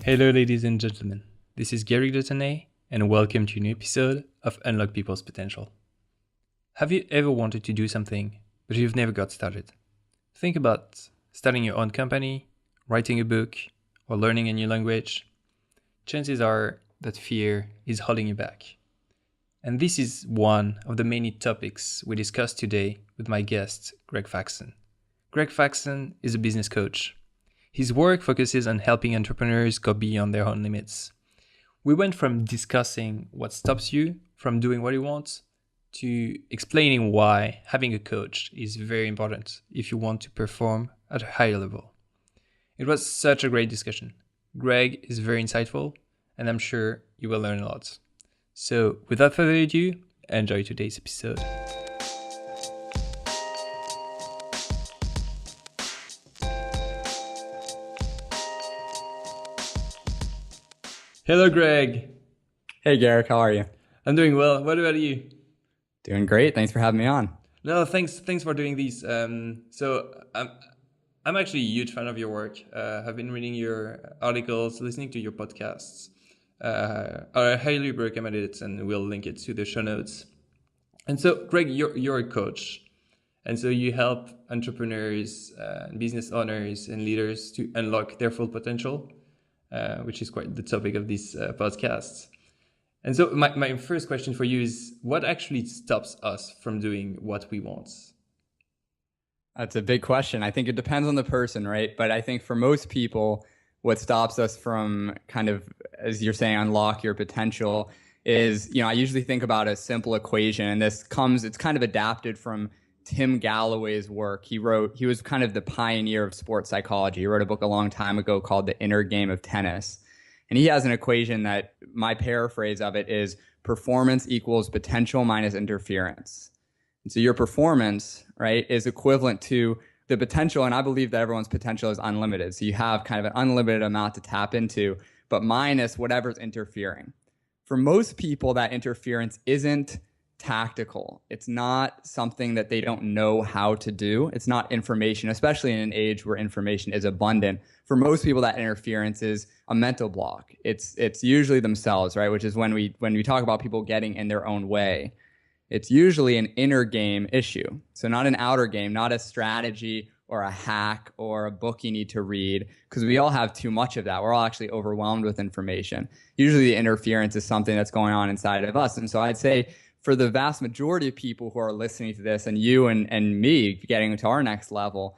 Hello, ladies and gentlemen. This is Guerric de Ternay, and welcome to a new episode of Unlock People's Potential. Have you ever wanted to do something, but you've never got started? Think about starting your own company, writing a book, or learning a new language. Chances are that fear is holding you back. And this is one of the many topics we discussed today with my guest, Greg Faxon. Greg Faxon is a business coach. His work focuses on helping entrepreneurs go beyond their own limits. We went from discussing what stops you from doing what you want to explaining why having a coach is very important if you want to perform at a higher level. It was such a great discussion. Greg is very insightful, and I'm sure you will learn a lot. So without further ado, enjoy today's episode. Hello, Greg. Hey, Guerric, how are you? I'm doing well. What about you? Doing great. Thanks for having me on. No, thanks for doing these. So I'm actually a huge fan of your work. I've been reading your articles, listening to your podcasts. I highly recommend it, and we'll link it to the show notes. And so, Greg, you're a coach, and so you help entrepreneurs, business owners, and leaders to unlock their full potential. Which is quite the topic of this podcast. And so my first question for you is, what actually stops us from doing what we want? That's a big question. I think it depends on the person, right? But I think for most people, what stops us from kind of, as you're saying, unlock your potential is, I usually think about a simple equation, and it's kind of adapted from Tim Galloway's work. He was kind of the pioneer of sports psychology. He wrote a book a long time ago called The Inner Game of Tennis. And he has an equation that my paraphrase of it is performance equals potential minus interference. And so your performance, right, is equivalent to the potential. And I believe that everyone's potential is unlimited. So you have kind of an unlimited amount to tap into, but minus whatever's interfering. For most people, that interference isn't tactical. It's not something that they don't know how to do. It's not information, especially in an age where information is abundant. For most people, that interference is a mental block. It's usually themselves, right? Which is when we talk about people getting in their own way. It's usually an inner game issue. So not an outer game, not a strategy or a hack or a book you need to read, because we all have too much of that. We're all actually overwhelmed with information. Usually the interference is something that's going on inside of us. And so I'd say for the vast majority of people who are listening to this, and you and me getting to our next level,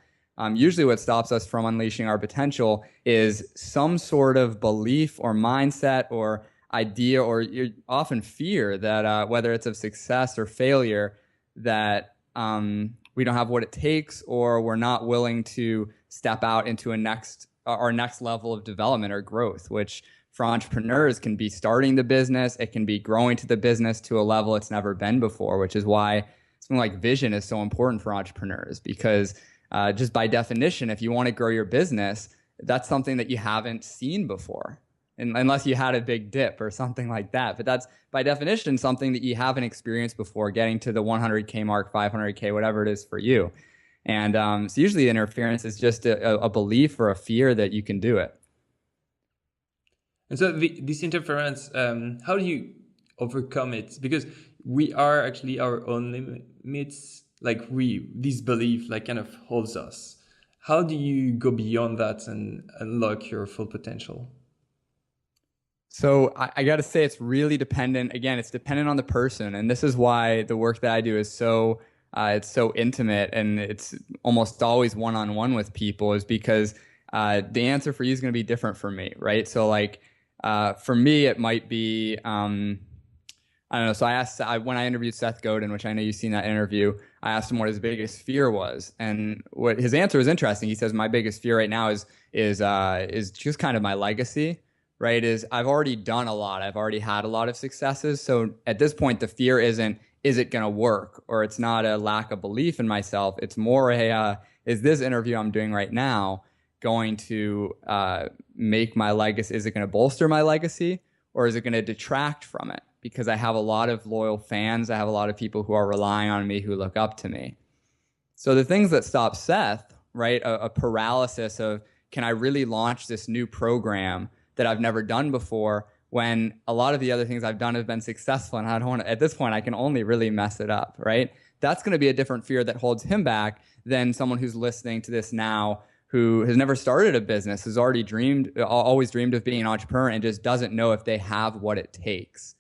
usually what stops us from unleashing our potential is some sort of belief or mindset or idea, or often fear that whether it's of success or failure, that we don't have what it takes, or we're not willing to step out into our next level of development or growth, which for entrepreneurs can be starting the business. It can be growing to the business to a level it's never been before, which is why something like vision is so important for entrepreneurs, because just by definition, if you want to grow your business, that's something that you haven't seen before, unless you had a big dip or something like that. But that's by definition something that you haven't experienced before, getting to the 100K mark, 500K, whatever it is for you. And so usually interference is just a belief or a fear that you can do it. And so this interference, how do you overcome it? Because we are actually our own limits. This belief kind of holds us. How do you go beyond that and unlock your full potential? So I got to say, it's really dependent. Again, it's dependent on the person. And this is why the work that I do is it's so intimate, and it's almost always one-on-one with people, is because the answer for you is going to be different from me, right? So for me, it might be, I don't know. So I asked, when I interviewed Seth Godin, which I know you've seen that interview, I asked him what his biggest fear was. And what his answer was interesting. He says, my biggest fear right now is just kind of my legacy, right? I've already done a lot. I've already had a lot of successes. So at this point, the fear isn't, is it going to work? Or it's not a lack of belief in myself. It's more is this interview I'm doing right now going to make my legacy? Is it going to bolster my legacy, or is it going to detract from it? Because I have a lot of loyal fans. I have a lot of people who are relying on me, who look up to me. So the things that stop Seth, right? A paralysis of, can I really launch this new program that I've never done before, when a lot of the other things I've done have been successful, and I don't want to, at this point, I can only really mess it up, right? That's going to be a different fear that holds him back than someone who's listening to this now, who has never started a business, has already always dreamed of being an entrepreneur, and just doesn't know if they have what it takes,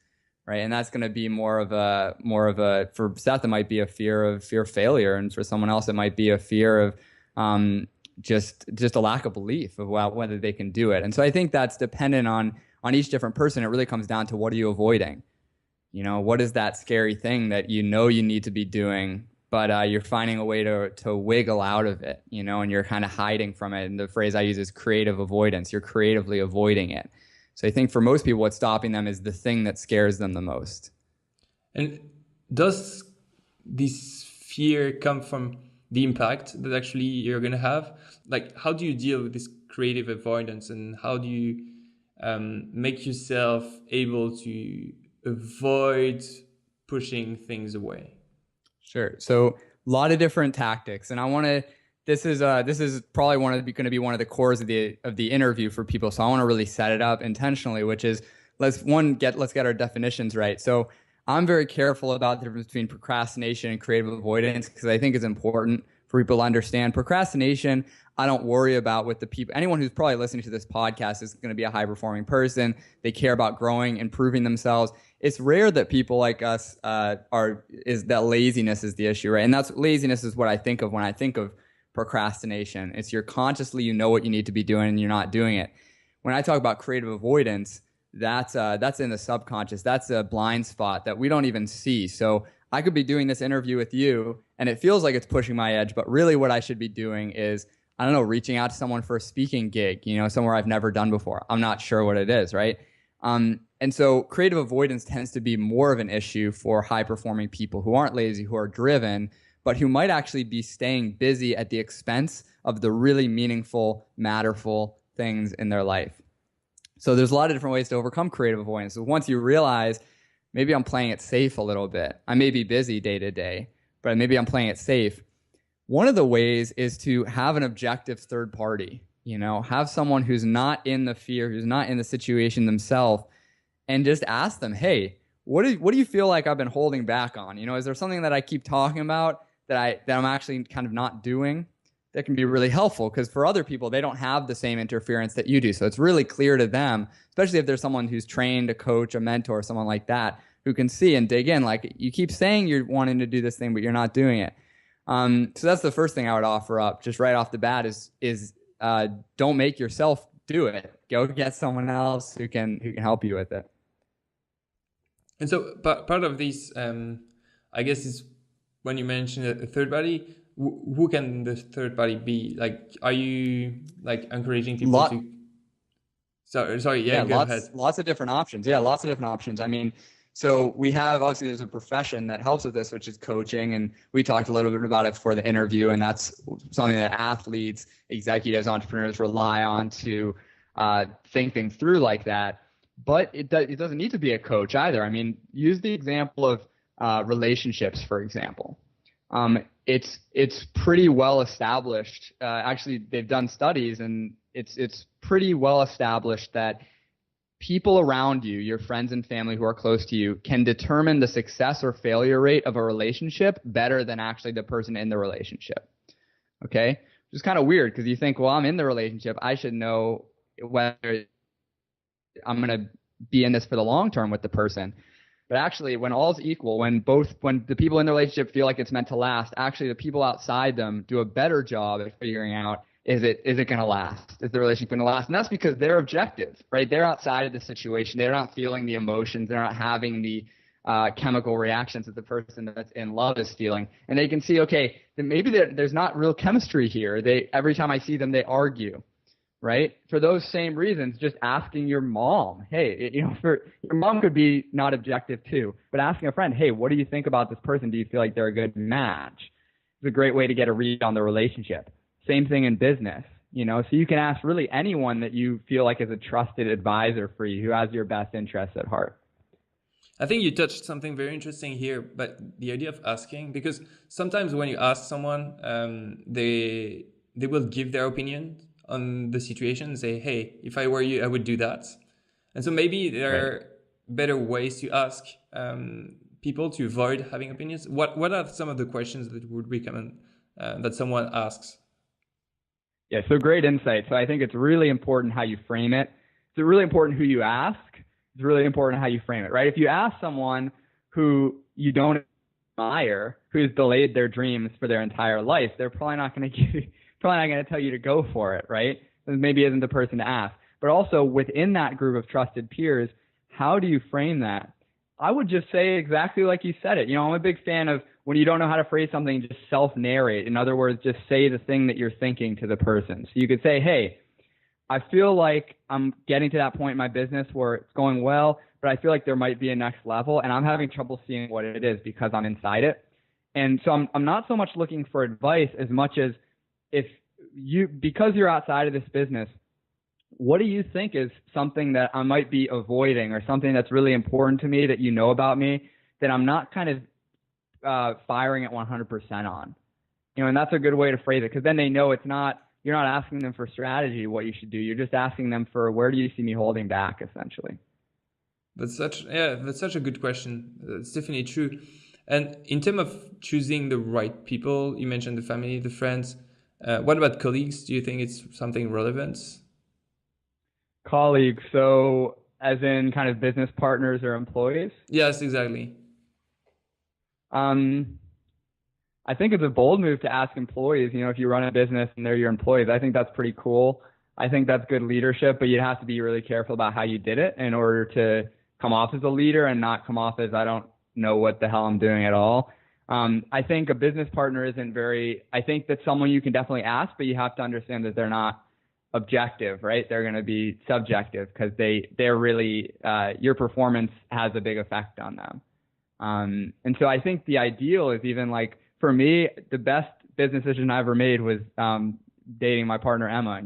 right? And that's going to be more of a for Seth, it might be a fear of failure, and for someone else, it might be a fear of just a lack of belief of whether they can do it. And so I think that's dependent on each different person. It really comes down to, what are you avoiding? You know, what is that scary thing that you know you need to be doing, but you're finding a way to wiggle out of it, you know, and you're kind of hiding from it. And the phrase I use is creative avoidance. You're creatively avoiding it. So I think for most people, what's stopping them is the thing that scares them the most. And does this fear come from the impact that actually you're going to have? Like, how do you deal with this creative avoidance, and how do you make yourself able to avoid pushing things away? Sure. So a lot of different tactics, and I want to. This is probably going to be one of the cores of the interview for people. So I want to really set it up intentionally, which is let's get our definitions right. So I'm very careful about the difference between procrastination and creative avoidance, because I think it's important for people to understand. Procrastination, I don't worry about with the people. Anyone who's probably listening to this podcast is going to be a high performing person. They care about growing, improving themselves. It's rare that people like us is that laziness is the issue, right? And laziness is what I think of when I think of procrastination. It's you're consciously, you know what you need to be doing, and you're not doing it. When I talk about creative avoidance, that's in the subconscious. That's a blind spot that we don't even see. So I could be doing this interview with you, and it feels like it's pushing my edge, but really what I should be doing is, I don't know, reaching out to someone for a speaking gig, you know, somewhere I've never done before. I'm not sure what it is, right? And so creative avoidance tends to be more of an issue for high-performing people who aren't lazy, who are driven, but who might actually be staying busy at the expense of the really meaningful, matterful things in their life. So there's a lot of different ways to overcome creative avoidance. So once you realize, maybe I'm playing it safe a little bit. I may be busy day to day, but maybe I'm playing it safe. One of the ways is to have an objective third party, you know, have someone who's not in the fear, who's not in the situation themselves, and just ask them, hey, what do you feel like I've been holding back on? You know, is there something that I keep talking about that I'm actually kind of not doing? That can be really helpful, because for other people, they don't have the same interference that you do. So it's really clear to them, especially if there's someone who's trained, a coach, a mentor, someone like that, who can see and dig in. Like, you keep saying you're wanting to do this thing, but you're not doing it. So that's the first thing I would offer up, just right off the bat, is don't make yourself do it. Go get someone else who can help you with it. And so part of this, I guess, is when you mention a third party. Who can the third party be? Like, are you like encouraging people to? Sorry, yeah, go ahead. Lots of different options. Yeah, lots of different options. I mean, so we have, obviously, there's a profession that helps with this, which is coaching, and we talked a little bit about it for the interview, and that's something that athletes, executives, entrepreneurs rely on to think things through like that. But it doesn't need to be a coach either. I mean, use the example of relationships, for example. It's pretty well established. Actually, they've done studies, and it's pretty well established that people around you, your friends and family who are close to you, can determine the success or failure rate of a relationship better than actually the person in the relationship. Okay? Which is kind of weird, because you think, well, I'm in the relationship, I should know whether I'm going to be in this for the long term with the person. But actually, when all's equal, when the people in the relationship feel like it's meant to last, actually the people outside them do a better job at figuring out, is it going to last? Is the relationship going to last? And that's because they're objective, right? They're outside of the situation. They're not feeling the emotions. They're not having the chemical reactions that the person that's in love is feeling. And they can see, okay, then maybe there's not real chemistry here. Every time I see them, they argue. Right? For those same reasons, just asking your mom, hey, you know, your mom could be not objective too, but asking a friend, hey, what do you think about this person? Do you feel like they're a good match? It's a great way to get a read on the relationship. Same thing in business, you know, so you can ask really anyone that you feel like is a trusted advisor for you, who has your best interests at heart. I think you touched something very interesting here, but the idea of asking, because sometimes when you ask someone, they will give their opinion on the situation and say, hey, if I were you, I would do that. And so maybe there are better ways to ask people to avoid having opinions. What are some of the questions that would recommend that someone asks? Yeah, so great insight. So I think it's really important how you frame it. It's really important who you ask. It's really important how you frame it, right? If you ask someone who you don't admire, who's delayed their dreams for their entire life, they're probably not going to tell you to go for it, right? Maybe isn't the person to ask. But also within that group of trusted peers, how do you frame that? I would just say exactly like you said it. I'm a big fan of when you don't know how to phrase something, just self-narrate. In other words, just say the thing that you're thinking to the person. So you could say, hey, I feel like I'm getting to that point in my business where it's going well, but I feel like there might be a next level, and I'm having trouble seeing what it is because I'm inside it. And so I'm not so much looking for advice as much as because you're outside of this business, what do you think is something that I might be avoiding or something that's really important to me that you know about me that I'm not kind of firing at 100% on? And that's a good way to phrase it, because then they know you're not asking them for strategy, what you should do. You're just asking them for where do you see me holding back, essentially. That's such a good question. It's definitely true. And in terms of choosing the right people, you mentioned the family, the friends. What about colleagues? Do you think it's something relevant? Colleagues, so as in kind of business partners or employees? Yes, exactly. I think it's a bold move to ask employees, if you run a business and they're your employees. I think that's pretty cool. I think that's good leadership, but you'd have to be really careful about how you did it in order to come off as a leader and not come off as I don't know what the hell I'm doing at all. I think a business partner I think that's someone you can definitely ask, but you have to understand that they're not objective, right? They're going to be subjective because they're really, your performance has a big effect on them. And so I think the ideal is even like, for me, the best business decision I ever made was dating my partner, Emma.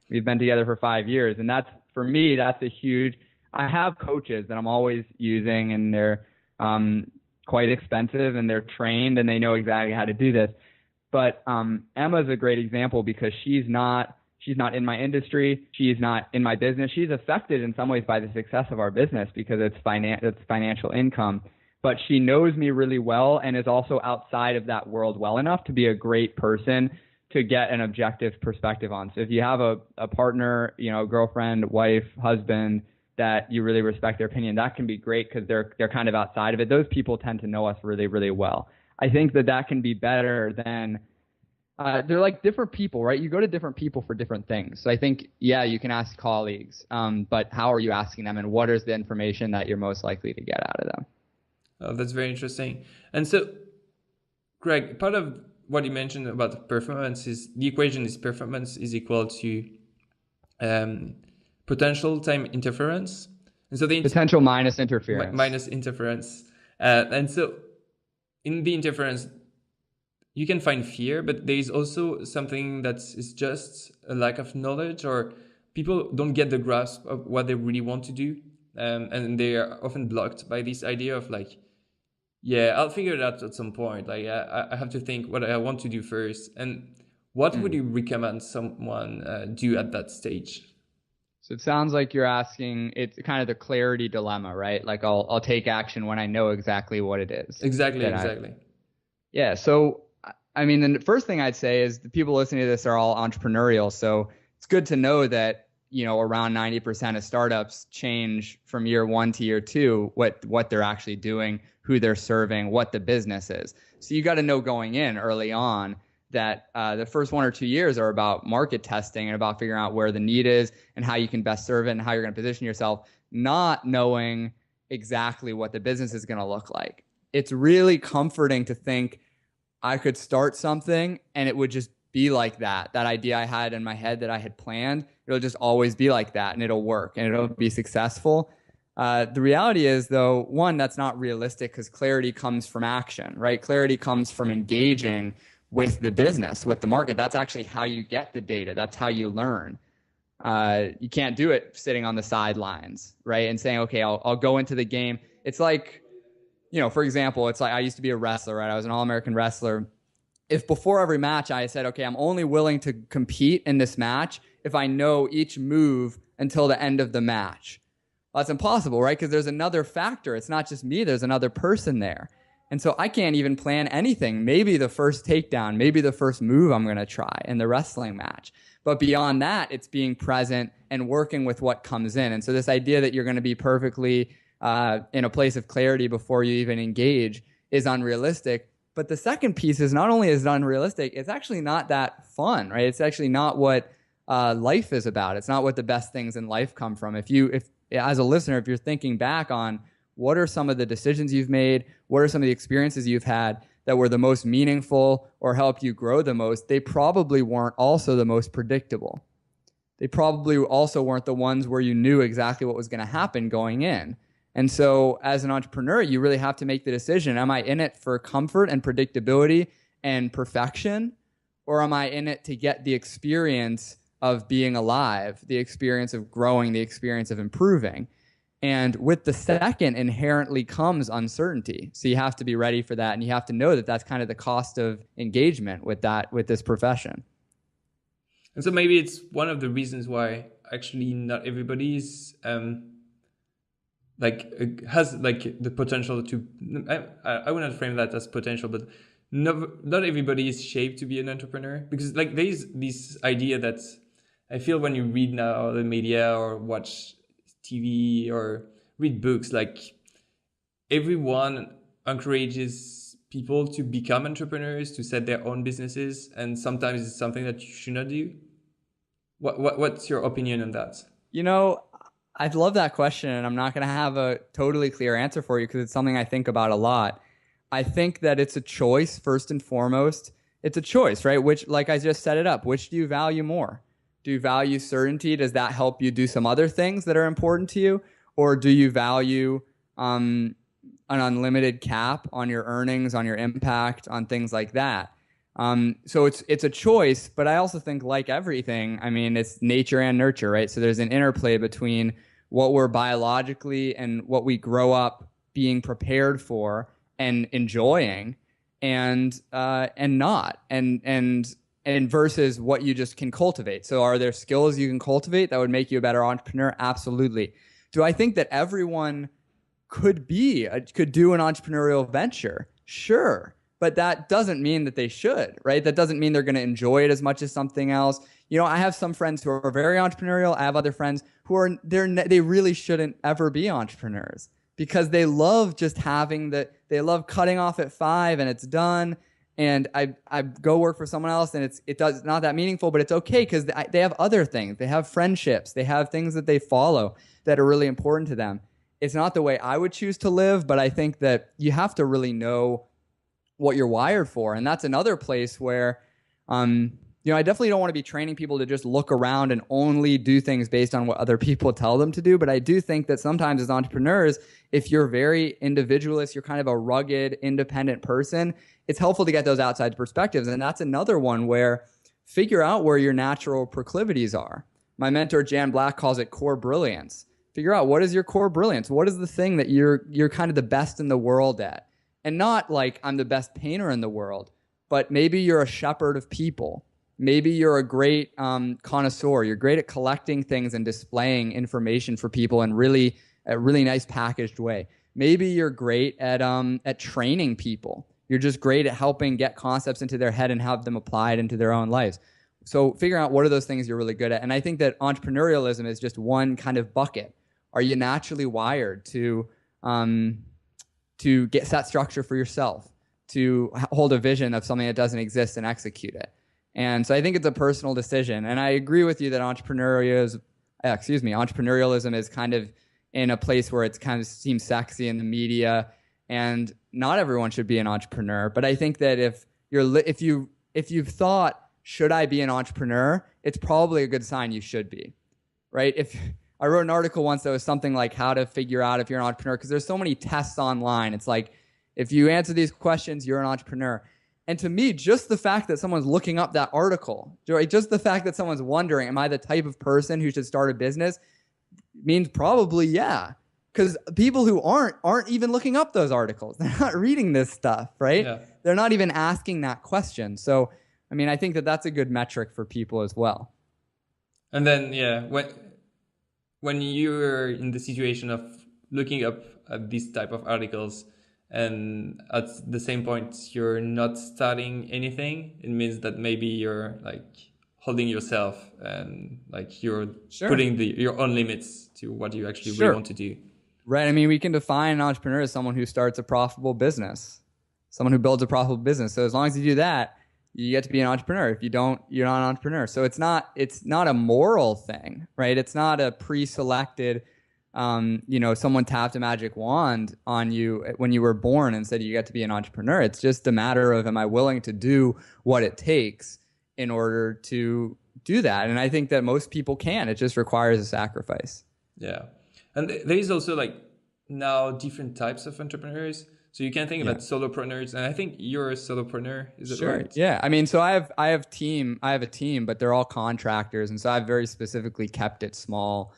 We've been together for 5 years. And for me, that's a huge, I have coaches that I'm always using, and they're quite expensive and they're trained and they know exactly how to do this. But Emma's a great example because she's not in my industry. She's not in my business. She's affected in some ways by the success of our business because it's financial income. But she knows me really well and is also outside of that world well enough to be a great person to get an objective perspective on. So if you have a partner, girlfriend, wife, husband, that you really respect their opinion, that can be great because they're kind of outside of it. Those people tend to know us really, really well. I think that can be better than they're like different people, right? You go to different people for different things. So I think, yeah, you can ask colleagues, but how are you asking them, and what is the information that you're most likely to get out of them? Oh, that's very interesting. And so, Greg, part of what you mentioned about performance is the equation is performance is equal to potential time interference. And so the potential minus interference. Minus interference. And so in the interference, you can find fear, but there is also something that is just a lack of knowledge, or people don't get the grasp of what they really want to do. And they are often blocked by this idea of like, yeah, I'll figure it out at some point. Like I have to think what I want to do first. And what would you recommend someone do at that stage? So it sounds like you're asking, it's kind of the clarity dilemma, right? Like I'll take action when I know exactly what it is. Exactly. Yeah. So, I mean, the first thing I'd say is the people listening to this are all entrepreneurial. So it's good to know that, around 90% of startups change from year 1 to year 2, what they're actually doing, who they're serving, what the business is. So you got to know going in early on that the first 1 or 2 years are about market testing and about figuring out where the need is and how you can best serve it and how you're going to position yourself, not knowing exactly what the business is going to look like. It's really comforting to think I could start something and it would just be like that idea I had in my head that I had planned. It'll just always be like that, and it'll work and it'll be successful. The reality is, though, one, that's not realistic because clarity comes from action, right? Clarity comes from engaging with the business, with the market. That's actually how you get the data. That's how you learn. You can't do it sitting on the sidelines, right? And saying, okay, I'll go into the game. It's like, for example, it's like I used to be a wrestler, right? I was an All-American wrestler. if before every match I said, okay, I'm only willing to compete in this match if I know each move until the end of the match. Well, that's impossible, right? Because there's another factor. It's not just me. There's another person there. And so I can't even plan anything. Maybe the first takedown, maybe the first move I'm going to try in the wrestling match. But beyond that, it's being present and working with what comes in. And so this idea that you're going to be perfectly in a place of clarity before you even engage is unrealistic. But the second piece is not only is it unrealistic, it's actually not that fun, right? It's actually not what life is about. It's not what the best things in life come from. If as a listener, if you're thinking back on what are some of the decisions you've made, what are some of the experiences you've had that were the most meaningful or helped you grow the most, they probably weren't also the most predictable. They probably also weren't the ones where you knew exactly what was going to happen going in. And so as an entrepreneur, you really have to make the decision, am I in it for comfort and predictability and perfection, or am I in it to get the experience of being alive, the experience of growing, the experience of improving? And with the second inherently comes uncertainty. So you have to be ready for that, and you have to know that that's kind of the cost of engagement with this profession. And so maybe it's one of the reasons why actually not everybody is has the potential to. I would not frame that as potential, but not everybody is shaped to be an entrepreneur, because like there's this idea that I feel when you read now the media or watch TV or read books, like everyone encourages people to become entrepreneurs, to set their own businesses, and sometimes it's something that you should not do. What's your opinion on that? You know, I love that question, and I'm not going to have a totally clear answer for you because it's something I think about a lot. I think that it's a choice, first and foremost. It's a choice, right? Which, like I just set it up, which do you value more? Do you value certainty? Does that help you do some other things that are important to you? Or do you value an unlimited cap on your earnings, on your impact, on things like that? So it's a choice, but I also think, like everything, I mean, it's nature and nurture, right? So there's an interplay between what we're biologically and what we grow up being prepared for and enjoying, and not, and versus what you just can cultivate. So are there skills you can cultivate that would make you a better entrepreneur? Absolutely. Do I think that everyone could do an entrepreneurial venture? Sure. But that doesn't mean that they should, right? That doesn't mean they're going to enjoy it as much as something else. You know, I have some friends who are very entrepreneurial. I have other friends who they really shouldn't ever be entrepreneurs because they love just they love cutting off at 5 and it's done. And I go work for someone else and it's not that meaningful, but it's okay because they have other things. They have friendships. They have things that they follow that are really important to them. It's not the way I would choose to live, but I think that you have to really know what you're wired for. And that's another place where, I definitely don't want to be training people to just look around and only do things based on what other people tell them to do. But I do think that sometimes as entrepreneurs, if you're very individualist, you're kind of a rugged, independent person, it's helpful to get those outside perspectives. And that's another one where figure out where your natural proclivities are. My mentor, Jan Black, calls it core brilliance. Figure out what is your core brilliance. What is the thing that you're kind of the best in the world at? And not like I'm the best painter in the world, but maybe you're a shepherd of people. Maybe you're a great connoisseur. You're great at collecting things and displaying information for people in a really nice packaged way. Maybe you're great at training people. You're just great at helping get concepts into their head and have them applied into their own lives. So figuring out what are those things you're really good at. And I think that entrepreneurialism is just one kind of bucket. Are you naturally wired to get set structure for yourself, to hold a vision of something that doesn't exist and execute it? And so I think it's a personal decision. And I agree with you that entrepreneurialism is kind of in a place where it's kind of seems sexy in the media, and not everyone should be an entrepreneur. But I think that if you've thought, should I be an entrepreneur? It's probably a good sign you should be, right? If I wrote an article once that was something like how to figure out if you're an entrepreneur, because there's so many tests online. It's like, if you answer these questions, you're an entrepreneur. And to me, just the fact that someone's looking up that article, right, just the fact that someone's wondering, am I the type of person who should start a business, means probably yeah. Because people who aren't even looking up those articles. They're not reading this stuff, right? Yeah. they're not even asking that question. So, I mean, I think that that's a good metric for people as well. And then, yeah, when you're in the situation of looking up at these type of articles, and at the same point you're not studying anything, it means that maybe you're like holding yourself and like you're putting your own limits to what you actually really want to do. Right. I mean, we can define an entrepreneur as someone who starts a profitable business, someone who builds a profitable business. So as long as you do that, you get to be an entrepreneur. If you don't, you're not an entrepreneur. So it's not a moral thing, right? It's not a pre-selected, someone tapped a magic wand on you when you were born and said you get to be an entrepreneur. It's just a matter of, am I willing to do what it takes in order to do that? And I think that most people can. It just requires a sacrifice. Yeah. And there is also like now different types of entrepreneurs. So you can think about solopreneurs, and I think you're a solopreneur. Is it right? Yeah. I mean, so I have a team, but they're all contractors, and so I've very specifically kept it small,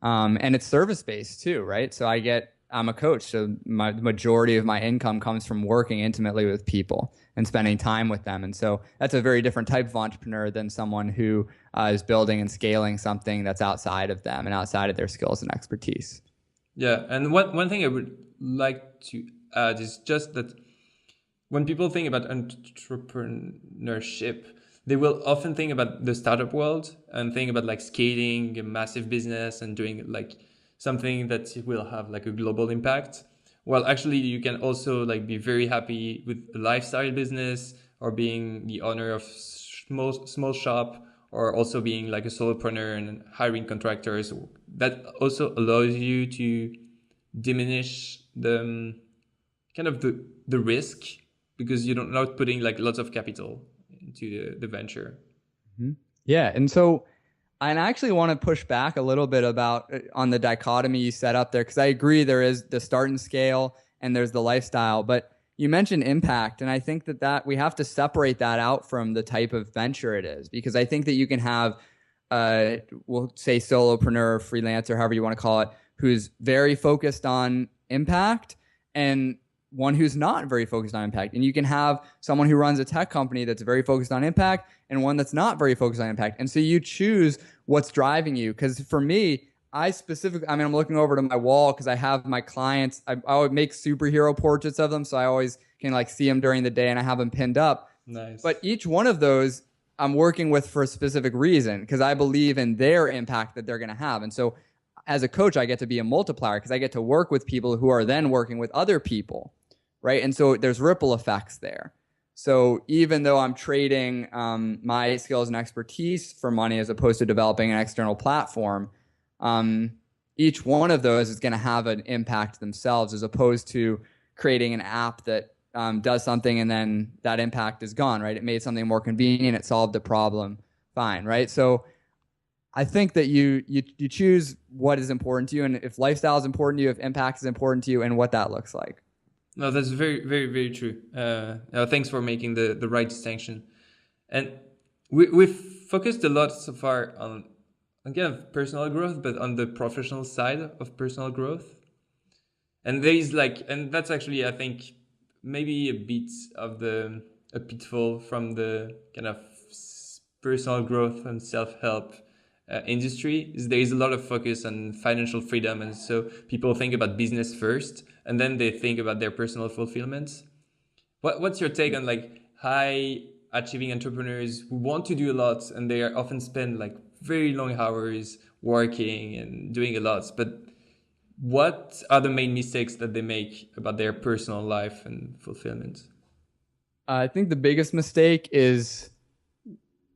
and it's service based too, right? So I'm a coach, so the majority of my income comes from working intimately with people and spending time with them, and so that's a very different type of entrepreneur than someone who is building and scaling something that's outside of them and outside of their skills and expertise. Yeah, and one thing I would like to add is just that when people think about entrepreneurship, they will often think about the startup world and think about like scaling a massive business and doing like something that will have like a global impact. Well, actually, you can also like be very happy with a lifestyle business, or being the owner of small shop, or also being like a solopreneur and hiring contractors. That also allows you to diminish the kind of the risk, because you're not putting like lots of capital into the venture. Mm-hmm. Yeah, and so I actually want to push back a little bit on the dichotomy you set up there, because I agree there is the start and scale and there's the lifestyle, but you mentioned impact, and I think that we have to separate that out from the type of venture it is, because I think that you can have, we'll say solopreneur, freelancer, however you want to call it, who's very focused on impact, and one who's not very focused on impact. And you can have someone who runs a tech company that's very focused on impact and one that's not very focused on impact. And so you choose what's driving you. Because for me, I'm looking over to my wall because I have my clients. I would make superhero portraits of them, so I always can like see them during the day, and I have them pinned up. Nice. But each one of those I'm working with for a specific reason, because I believe in their impact that they're going to have. And so as a coach, I get to be a multiplier because I get to work with people who are then working with other people, right? And so there's ripple effects there. So even though I'm trading my skills and expertise for money as opposed to developing an external platform, each one of those is going to have an impact themselves, as opposed to creating an app that does something and then that impact is gone, right? It made something more convenient, it solved the problem, fine, right? So I think that you choose what is important to you, and if lifestyle is important to you, if impact is important to you, and what that looks like. No, that's very, very, very true. Thanks for making the right distinction. And we've focused a lot so far on, again, personal growth, but on the professional side of personal growth. And there is and that's actually, I think, maybe a bit of a pitfall from the kind of personal growth and self-help industry. Is there is a lot of focus on financial freedom, and so people think about business first, and then they think about their personal fulfillment. What's your take on like high achieving entrepreneurs who want to do a lot, and they are often spend like very long hours working and doing a lot, but what are the main mistakes that they make about their personal life and fulfillment? I think the biggest mistake is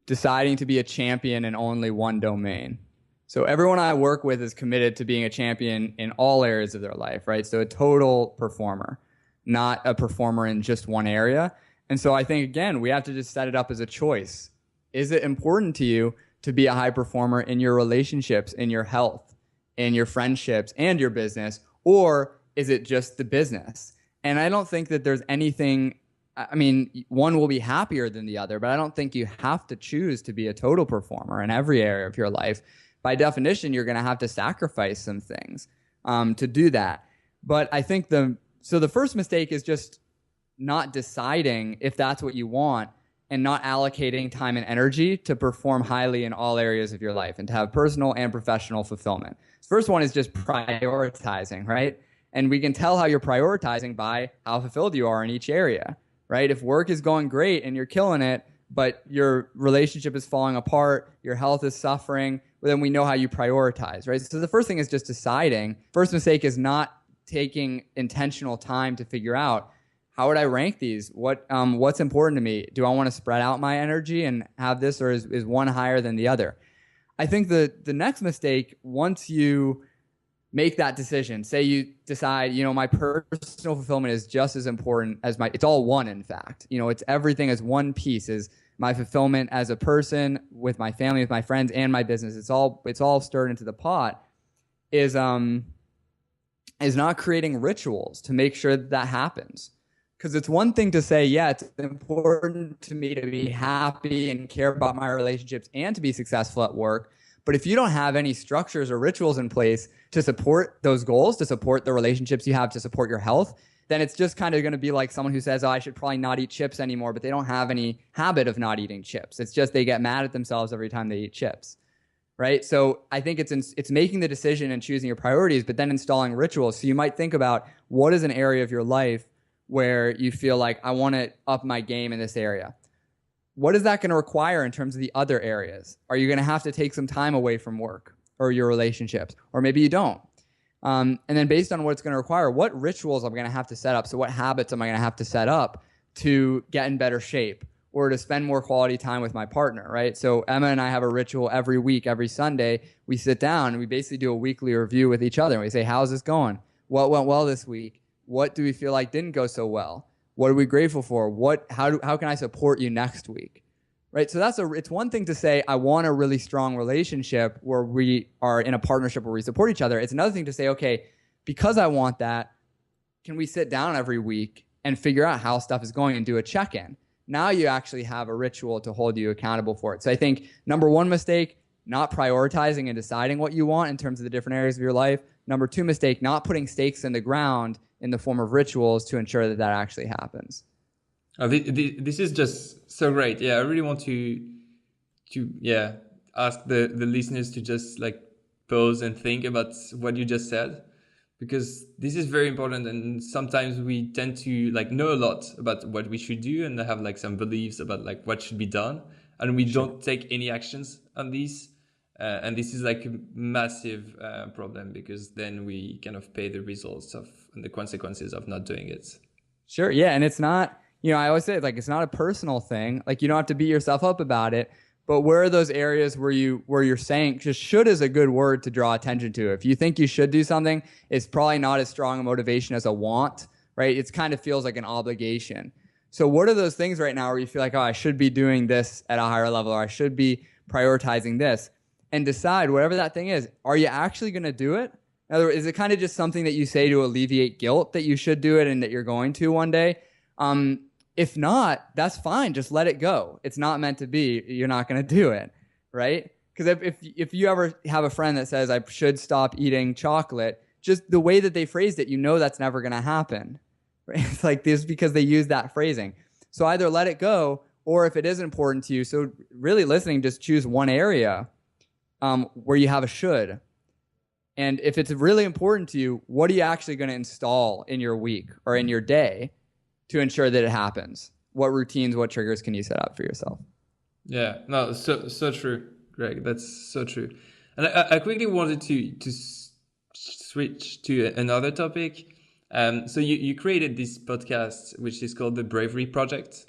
deciding to be a champion in only one domain. So everyone I work with is committed to being a champion in all areas of their life, right? So a total performer, not a performer in just one area. And so I think, again, we have to just set it up as a choice. Is it important to you to be a high performer in your relationships, in your health, in your friendships, and your business? Or is it just the business? And I don't think that there's anything, I mean, one will be happier than the other, but I don't think you have to choose to be a total performer in every area of your life. By definition, you're going to have to sacrifice some things to do that. But I think the first mistake is just not deciding if that's what you want and not allocating time and energy to perform highly in all areas of your life and to have personal and professional fulfillment. The first one is just prioritizing, right? And we can tell how you're prioritizing by how fulfilled you are in each area, right? If work is going great and you're killing it, but your relationship is falling apart, your health is suffering, well, then we know how you prioritize, right? So the first thing is just deciding. First mistake is not taking intentional time to figure out, how would I rank these? What's important to me? Do I want to spread out my energy and have this, or is one higher than the other? I think the next mistake, once you make that decision, say you decide, my personal fulfillment is just as important as it's all one, in fact. It's everything as one piece, is my fulfillment as a person, with my family, with my friends, and my business. It's all stirred into the pot, is not creating rituals to make sure that happens. Because it's one thing to say, yeah, it's important to me to be happy and care about my relationships and to be successful at work. But if you don't have any structures or rituals in place to support those goals, to support the relationships you have, to support your health, then it's just kind of going to be like someone who says, oh, I should probably not eat chips anymore, but they don't have any habit of not eating chips. It's just they get mad at themselves every time they eat chips, right? So I think it's making the decision and choosing your priorities, but then installing rituals. So you might think about, what is an area of your life where you feel like, I want to up my game in this area? What is that going to require in terms of the other areas? Are you going to have to take some time away from work or your relationships? Or maybe you don't. And then based on what it's going to require, what rituals am I going to have to set up? So what habits am I going to have to set up to get in better shape or to spend more quality time with my partner, right? So Emma and I have a ritual every week, every Sunday. We sit down and we basically do a weekly review with each other. And we say, how's this going? What went well this week? What do we feel like didn't go so well? What are we grateful for? How can I support you next week? Right? So it's one thing to say, I want a really strong relationship where we are in a partnership where we support each other. It's another thing to say, okay, because I want that, can we sit down every week and figure out how stuff is going and do a check-in? Now you actually have a ritual to hold you accountable for it. So I think number one mistake, not prioritizing and deciding what you want in terms of the different areas of your life. Number two mistake, not putting stakes in the ground in the form of rituals to ensure that actually happens. This is just so great. Yeah, I really want to ask the listeners to just like pause and think about what you just said, because this is very important. And sometimes we tend to like know a lot about what we should do and have like some beliefs about like what should be done, and we don't take any actions on these. And this is like a massive problem, because then we kind of pay the results of and the consequences of not doing it. Sure. Yeah. And it's not, I always say, like, it's not a personal thing. Like, you don't have to beat yourself up about it. But where are those areas where you're saying, just should is a good word to draw attention to. If you think you should do something, it's probably not as strong a motivation as a want, right? It kind of feels like an obligation. So what are those things right now where you feel like, oh, I should be doing this at a higher level, or I should be prioritizing this? And decide, whatever that thing is, are you actually going to do it? In other words, is it kind of just something that you say to alleviate guilt that you should do it and that you're going to one day? If not, that's fine. Just let it go. It's not meant to be. You're not going to do it, right? Because if you ever have a friend that says, I should stop eating chocolate, just the way that they phrased it, that's never going to happen. Right? It's like this because they use that phrasing. So either let it go, or if it is important to you, so really listening, just choose one area where you have a should. And if it's really important to you, what are you actually going to install in your week or in your day to ensure that it happens? What routines, what triggers can you set up for yourself? Yeah, no, so true, Greg. That's so true. And I quickly wanted to switch to another topic. So you created this podcast, which is called the Bravery Project.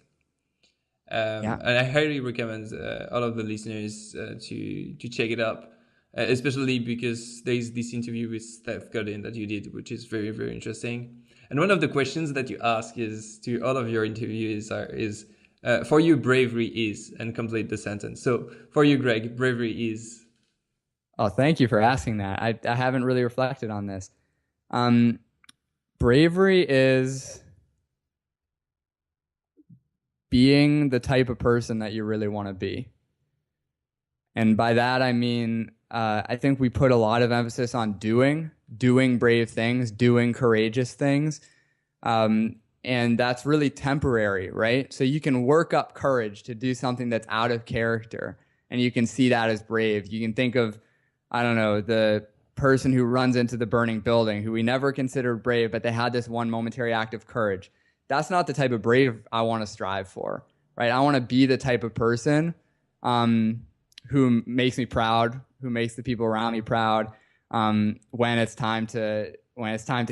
And I highly recommend all of the listeners to check it up, especially because there's this interview with Steph Godin that you did, which is very, very interesting. And one of the questions that you ask is to all of your interviewees is for you, bravery is, and complete the sentence. So for you, Greg, bravery is. Oh, thank you for asking that. I haven't really reflected on this. Bravery is being the type of person that you really want to be. And by that, I mean, I think we put a lot of emphasis on doing brave things, doing courageous things. And And that's really temporary, right? So you can work up courage to do something that's out of character, and you can see that as brave. You can think of, I don't know, the person who runs into the burning building who we never considered brave, but they had this one momentary act of courage. That's not the type of brave I want to strive for, right? I want to be the type of person who makes me proud, who makes the people around me proud, when it's time to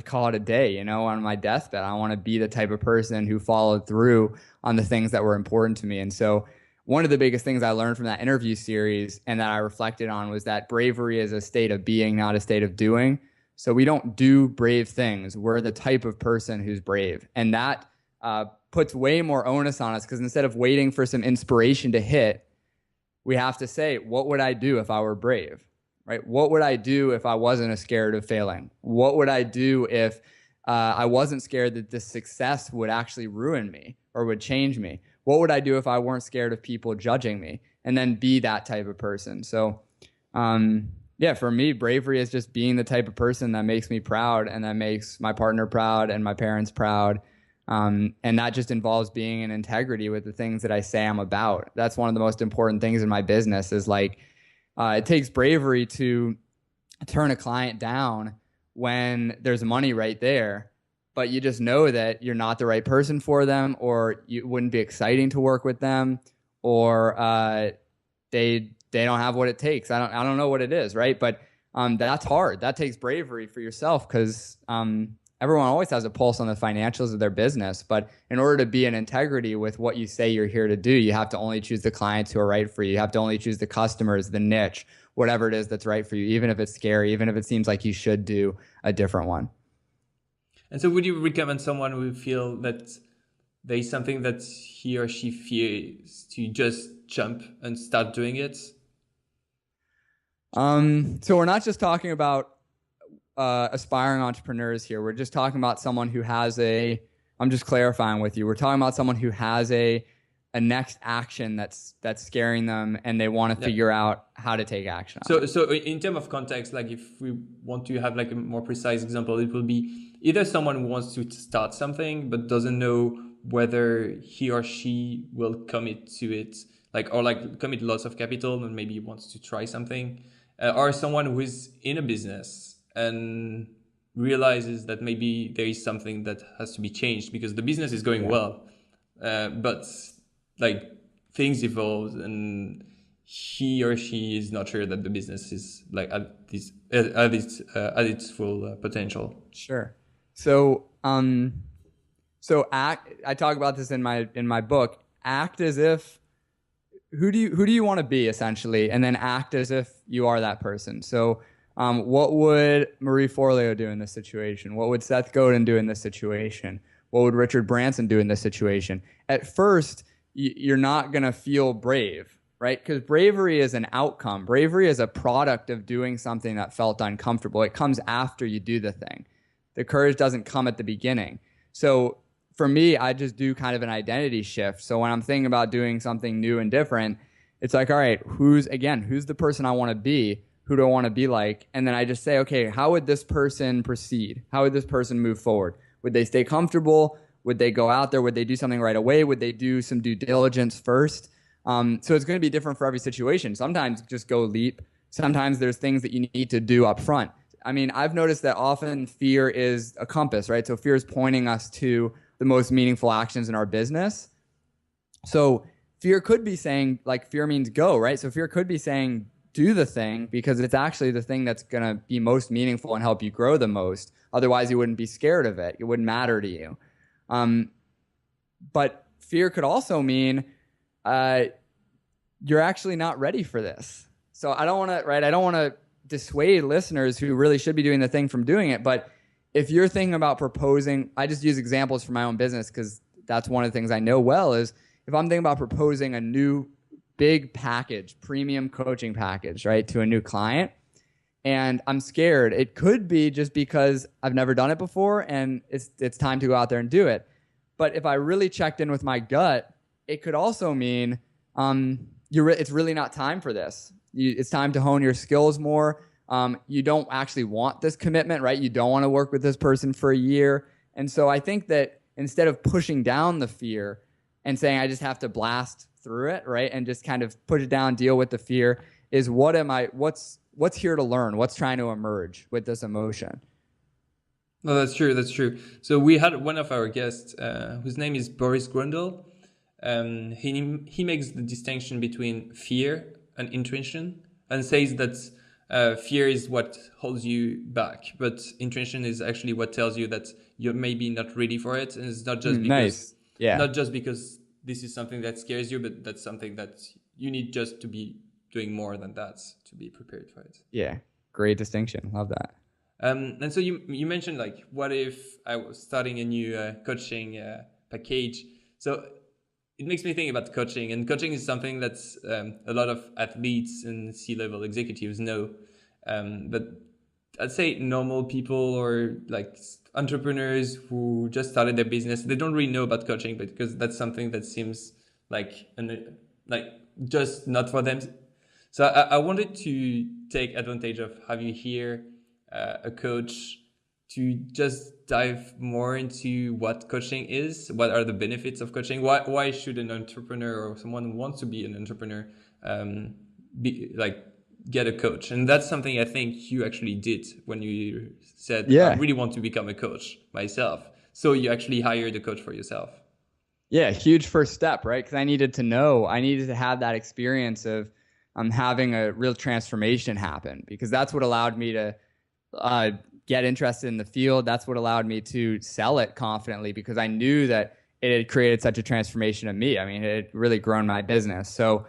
call it a day, on my deathbed. I want to be the type of person who followed through on the things that were important to me. And so one of the biggest things I learned from that interview series and that I reflected on was that bravery is a state of being, not a state of doing. So we don't do brave things. We're the type of person who's brave. And that puts way more onus on us, because instead of waiting for some inspiration to hit, we have to say, what would I do if I were brave? Right? What would I do if I wasn't scared of failing? What would I do if I wasn't scared that this success would actually ruin me or would change me? What would I do if I weren't scared of people judging me? And then be that type of person. So, for me, bravery is just being the type of person that makes me proud and that makes my partner proud and my parents proud. And that just involves being in integrity with the things that I say I'm about. That's one of the most important things in my business is like, it takes bravery to turn a client down when there's money right there, but you just know that you're not the right person for them, or it wouldn't be exciting to work with them, or they don't have what it takes. I don't know what it is, right? But that's hard. That takes bravery for yourself, because everyone always has a pulse on the financials of their business. But in order to be in integrity with what you say you're here to do, you have to only choose the clients who are right for you. You have to only choose the customers, the niche, whatever it is that's right for you, even if it's scary, even if it seems like you should do a different one. And so would you recommend someone who feel that there is something that he or she fears to just jump and start doing it? So we're not just talking about aspiring entrepreneurs here. We're just talking about someone who has I'm just clarifying with you. We're talking about someone who has a next action that's scaring them, and they want to figure out how to take action on it. So in terms of context, like if we want to have like a more precise example, it will be either someone who wants to start something but doesn't know whether he or she will commit to it, or commit lots of capital and maybe wants to try something, or someone who is in a business and realizes that maybe there is something that has to be changed because the business is going well, but like things evolve and he or she is not sure that the business is like at its full potential. Sure. So act. I talk about this in my book. Act as if who do you want to be, essentially, and then act as if you are that person. So what would Marie Forleo do in this situation? What would Seth Godin do in this situation? What would Richard Branson do in this situation? At first, you're not going to feel brave, right? Because bravery is an outcome. Bravery is a product of doing something that felt uncomfortable. It comes after you do the thing. The courage doesn't come at the beginning. So for me, I just do kind of an identity shift. So when I'm thinking about doing something new and different, it's like, all right, who's the person I want to be? Who do I want to be like? And then I just say, okay, how would this person proceed? How would this person move forward? Would they stay comfortable? Would they go out there? Would they do something right away? Would they do some due diligence first? So it's going to be different for every situation. Sometimes just go leap. Sometimes there's things that you need to do up front. I mean, I've noticed that often fear is a compass, right? So fear is pointing us to the most meaningful actions in our business. So fear could be saying, like, fear means go, right? So fear could be saying, do the thing, because it's actually the thing that's going to be most meaningful and help you grow the most. Otherwise, you wouldn't be scared of it. It wouldn't matter to you. But fear could also mean you're actually not ready for this. So I don't want to dissuade listeners who really should be doing the thing from doing it. But if you're thinking about proposing, I just use examples from my own business because that's one of the things I know well, is if I'm thinking about proposing a new big package, premium coaching package, right, to a new client, and I'm scared, it could be just because I've never done it before and it's time to go out there and do it. But if I really checked in with my gut, it could also mean it's really not time for this. It's time to hone your skills more. You don't actually want this commitment, right? You don't want to work with this person for a year. And so I think that instead of pushing down the fear and saying I just have to blast through it, right? And just kind of push it down, deal with the fear, is what's here to learn? What's trying to emerge with this emotion? No, that's true. That's true. So we had one of our guests, whose name is Boris Grundle. He makes the distinction between fear and intuition, and says that fear is what holds you back, but intuition is actually what tells you that you're maybe not ready for it, and it's not just not just because this is something that scares you, but that's something that you need just to be doing more than that to be prepared for it. Yeah, great distinction. Love that. And so you mentioned, like, what if I was starting a new coaching package? So it makes me think about coaching, and coaching is something that's a lot of athletes and C-level executives know. But I'd say normal people or like entrepreneurs who just started their business, they don't really know about coaching, but because that's something that seems like just not for them. So I wanted to take advantage of having you here, a coach, to just dive more into what coaching is, what are the benefits of coaching, why should an entrepreneur or someone who wants to be an entrepreneur get a coach. And that's something I think you actually did when you said, I really want to become a coach myself. So you actually hired a coach for yourself. Yeah, huge first step, right? Because I needed to have that experience of having a real transformation happen, because that's what allowed me to get interested in the field. That's what allowed me to sell it confidently, because I knew that it had created such a transformation in me. I mean, it had really grown my business. So,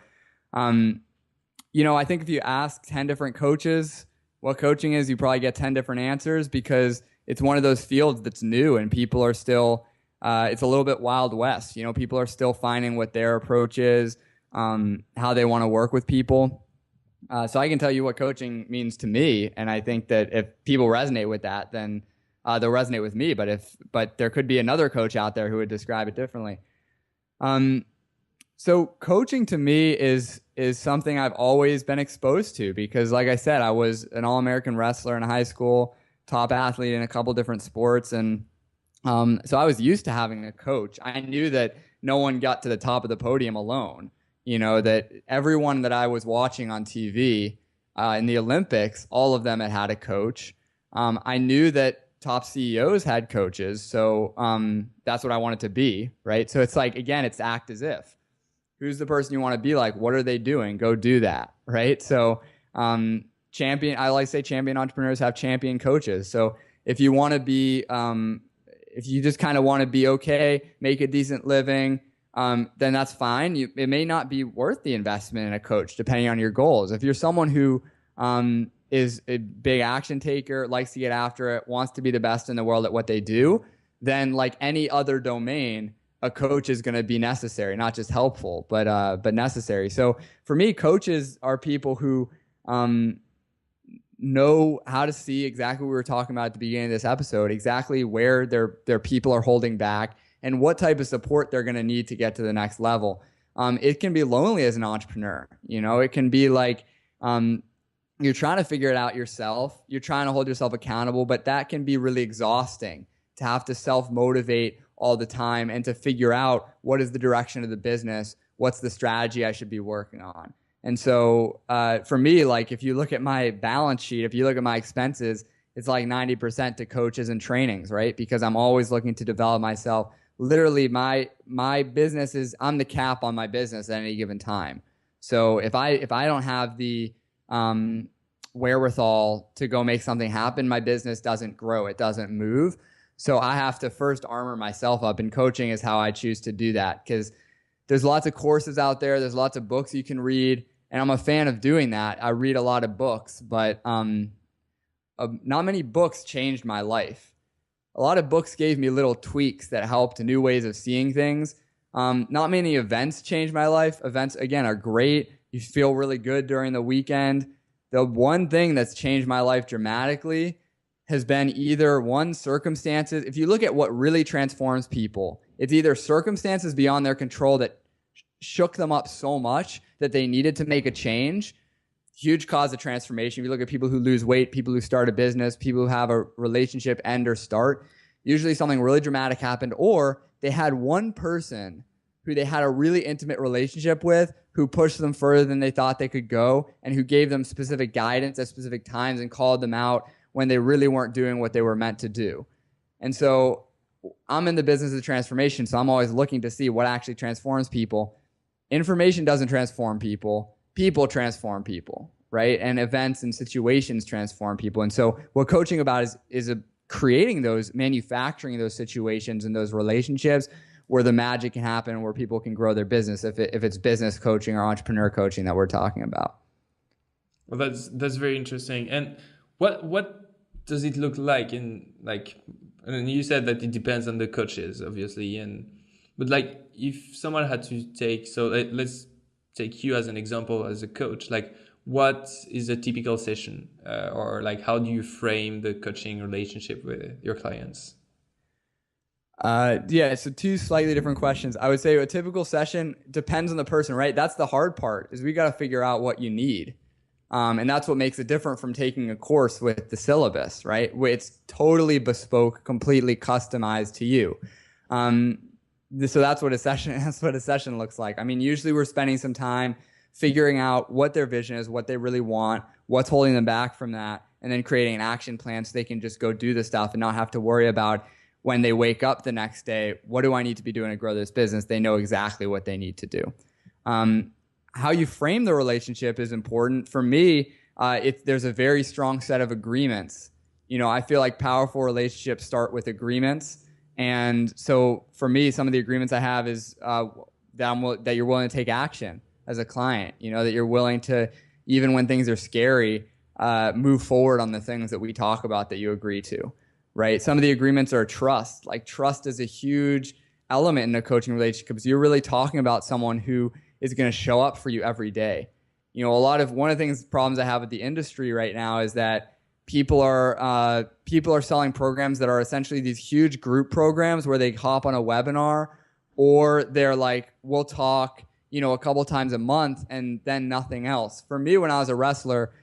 I think if you ask 10 different coaches what coaching is, you probably get 10 different answers, because it's one of those fields that's new and people are still, it's a little bit Wild West. People are still finding what their approach is, how they want to work with people. So I can tell you what coaching means to me, and I think that if people resonate with that, then they'll resonate with me. But there could be another coach out there who would describe it differently. So coaching to me is something I've always been exposed to, because, like I said, I was an All-American wrestler in high school, top athlete in a couple different sports, and so I was used to having a coach. I knew that no one got to the top of the podium alone. That everyone that I was watching on TV in the Olympics, all of them had a coach. I knew that top CEOs had coaches, so that's what I wanted to be, right? So it's like, again, it's act as if. Who's the person you want to be like? What are they doing? Go do that, right? So I like to say champion entrepreneurs have champion coaches. So if you want to be, if you just kind of want to be okay, make a decent living, then that's fine. It may not be worth the investment in a coach, depending on your goals. If you're someone who is a big action taker, likes to get after it, wants to be the best in the world at what they do, then like any other domain, a coach is going to be necessary, not just helpful, but necessary. So for me, coaches are people who know how to see exactly what we were talking about at the beginning of this episode, exactly where their people are holding back, and what type of support they're going to need to get to the next level. It can be lonely as an entrepreneur. It can be like you're trying to figure it out yourself. You're trying to hold yourself accountable, but that can be really exhausting to have to self-motivate all the time and to figure out what is the direction of the business, what's the strategy I should be working on. And so for me, like if you look at my balance sheet, if you look at my expenses, it's like 90% to coaches and trainings, right? Because I'm always looking to develop myself. Literally, my business is, I'm the cap on my business at any given time. So if I don't have the wherewithal to go make something happen, my business doesn't grow, it doesn't move. So I have to first armor myself up, and coaching is how I choose to do that, because there's lots of courses out there, there's lots of books you can read, and I'm a fan of doing that. I read a lot of books, but not many books changed my life. A lot of books gave me little tweaks that helped, new ways of seeing things. Not many events changed my life. Events, again, are great. You feel really good during the weekend. The one thing that's changed my life dramatically has been either one, circumstances. If you look at what really transforms people, it's either circumstances beyond their control that shook them up so much that they needed to make a change. Huge cause of transformation. If you look at people who lose weight, people who start a business, people who have a relationship end or start, Usually something really dramatic happened, or they had one person who they had a really intimate relationship with, who pushed them further than they thought they could go, and who gave them specific guidance at specific times and called them out when they really weren't doing what they were meant to do. And so I'm in the business of transformation, so I'm always looking to see what actually transforms people. Information doesn't transform people. People transform people, right? And events and situations transform people. And so what coaching about is creating those, manufacturing those situations and those relationships where the magic can happen, where people can grow their business, if it's business coaching or entrepreneur coaching that we're talking about. Well, that's very interesting. And what does it look like and you said that it depends on the coaches, obviously, but like if someone had to take, so let's take you as an example as a coach, like what is a typical session, or like how do you frame the coaching relationship with your clients? So two slightly different questions. I would say a typical session depends on the person, right? That's the hard part, is we got to figure out what you need. And that's what makes it different from taking a course with the syllabus, right? It's totally bespoke, completely customized to you. So that's what a session looks like. I mean, usually we're spending some time figuring out what their vision is, what they really want, what's holding them back from that, and then creating an action plan so they can just go do the stuff and not have to worry about when they wake up the next day, what do I need to be doing to grow this business? They know exactly what they need to do. How you frame the relationship is important. For me, there's a very strong set of agreements. I feel like powerful relationships start with agreements. And so for me, some of the agreements I have is that you're willing to take action as a client, that you're willing to, even when things are scary, move forward on the things that we talk about that you agree to. Right? Some of the agreements are trust. Like trust is a huge element in a coaching relationship because you're really talking about someone who is going to show up for you every day. One of the problems I have with the industry right now is that people are selling programs that are essentially these huge group programs where they hop on a webinar, or they're like, we'll talk, a couple times a month and then nothing else. For me, when I was a wrestler,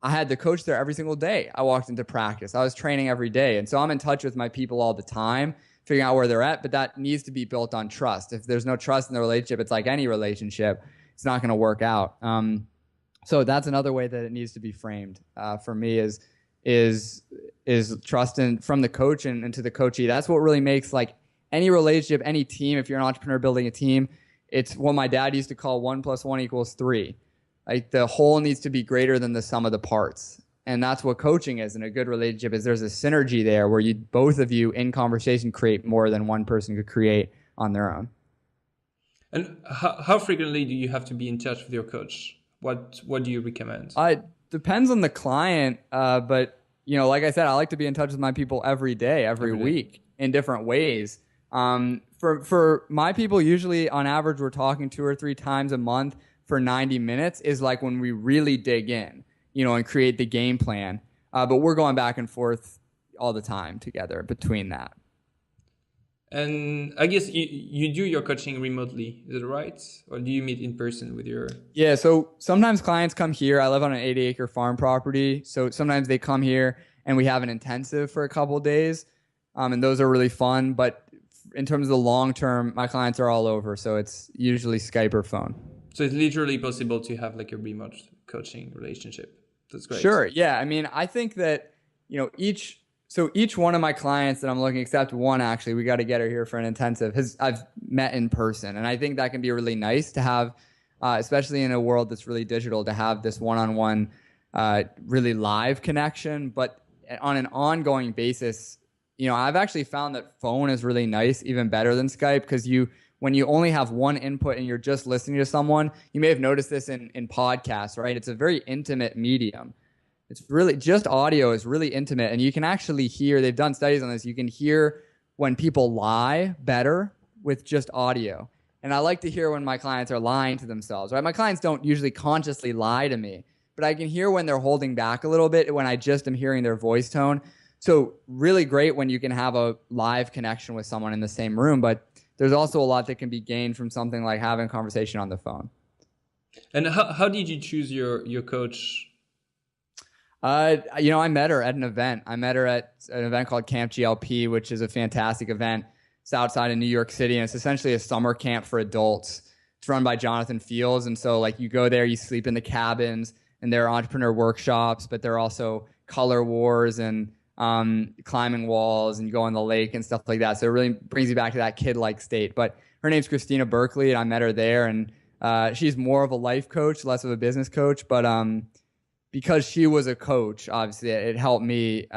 I had the coach there every single day. I walked into practice. I was training every day. And so I'm in touch with my people all the time, figuring out where they're at, but that needs to be built on trust. If there's no trust in the relationship, it's like any relationship, it's not going to work out. So that's another way that it needs to be framed for me is trust from the coach and to the coachee. That's what really makes like any relationship, any team, if you're an entrepreneur building a team, it's what my dad used to call 1 + 1 = 3. Like the whole needs to be greater than the sum of the parts. And that's what coaching is in a good relationship, is there's a synergy there where both of you in conversation create more than one person could create on their own. And how frequently do you have to be in touch with your coach? What do you recommend? It depends on the client. But like I said, I like to be in touch with my people every day, every week in different ways. For my people, usually on average, we're talking 2 or 3 times a month for 90 minutes is like when we really dig in, and create the game plan. But we're going back and forth all the time together between that. And I guess you do your coaching remotely, is it right? Or do you meet in person with your... Yeah, so sometimes clients come here. I live on an 80-acre farm property. So sometimes they come here and we have an intensive for a couple of days. And those are really fun. But in terms of the long term, my clients are all over. So it's usually Skype or phone. So it's literally possible to have like a remote coaching relationship. That's great. Sure. Yeah. I mean, I think that, each one of my clients that I'm looking, except one actually, we got to get her here for an intensive, I've met in person. And I think that can be really nice to have, especially in a world that's really digital, to have this one-on-one, really live connection. But on an ongoing basis, I've actually found that phone is really nice, even better than Skype, because when you only have one input and you're just listening to someone, you may have noticed this in podcasts, right? It's a very intimate medium. It's really just audio is really intimate, and you can actually hear, they've done studies on this, you can hear when people lie better with just audio. And I like to hear when my clients are lying to themselves, right? My clients don't usually consciously lie to me, but I can hear when they're holding back a little bit when I just am hearing their voice tone. So really great when you can have a live connection with someone in the same room, but there's also a lot that can be gained from something like having a conversation on the phone. And how did you choose your coach? I met her at an event. I met her at an event called Camp GLP, which is a fantastic event. It's outside of New York City, and it's essentially a summer camp for adults. It's run by Jonathan Fields, and so like you go there, you sleep in the cabins, and there are entrepreneur workshops, but there are also color wars and climbing walls, and you go on the lake and stuff like that. So it really brings you back to that kid-like state. But her name's Christina Berkeley, and I met her there, and she's more of a life coach, less of a business coach, but because she was a coach, obviously it helped me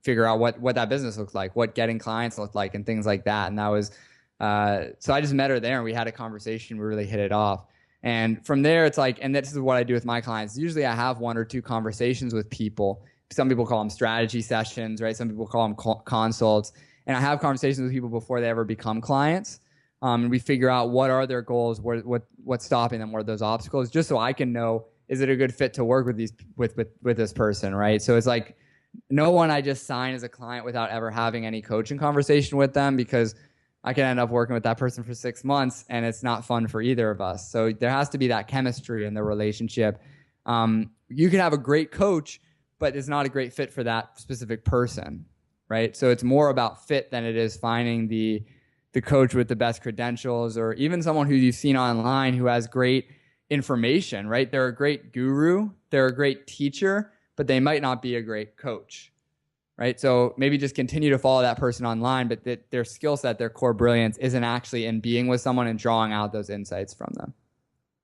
figure out what that business looked like, what getting clients looked like, and things like that. And that was so I just met her there, and we had a conversation. We really hit it off. And from there, it's like, and this is what I do with my clients. Usually I have 1 or 2 conversations with people. Some people call them strategy sessions, right? Some people call them consults. And I have conversations with people before they ever become clients. And we figure out what are their goals, what's stopping them, what are those obstacles, just so I can know, is it a good fit to work with with this person, right? So it's like no one I just sign as a client without ever having any coaching conversation with them, because I can end up working with that person for 6 months and it's not fun for either of us. So there has to be that chemistry in the relationship. You can have a great coach, but it's not a great fit for that specific person, right? So it's more about fit than it is finding the coach with the best credentials, or even someone who you've seen online who has great information, right? They're a great guru, they're a great teacher, but they might not be a great coach, right? So maybe just continue to follow that person online, but their skill set, their core brilliance isn't actually in being with someone and drawing out those insights from them.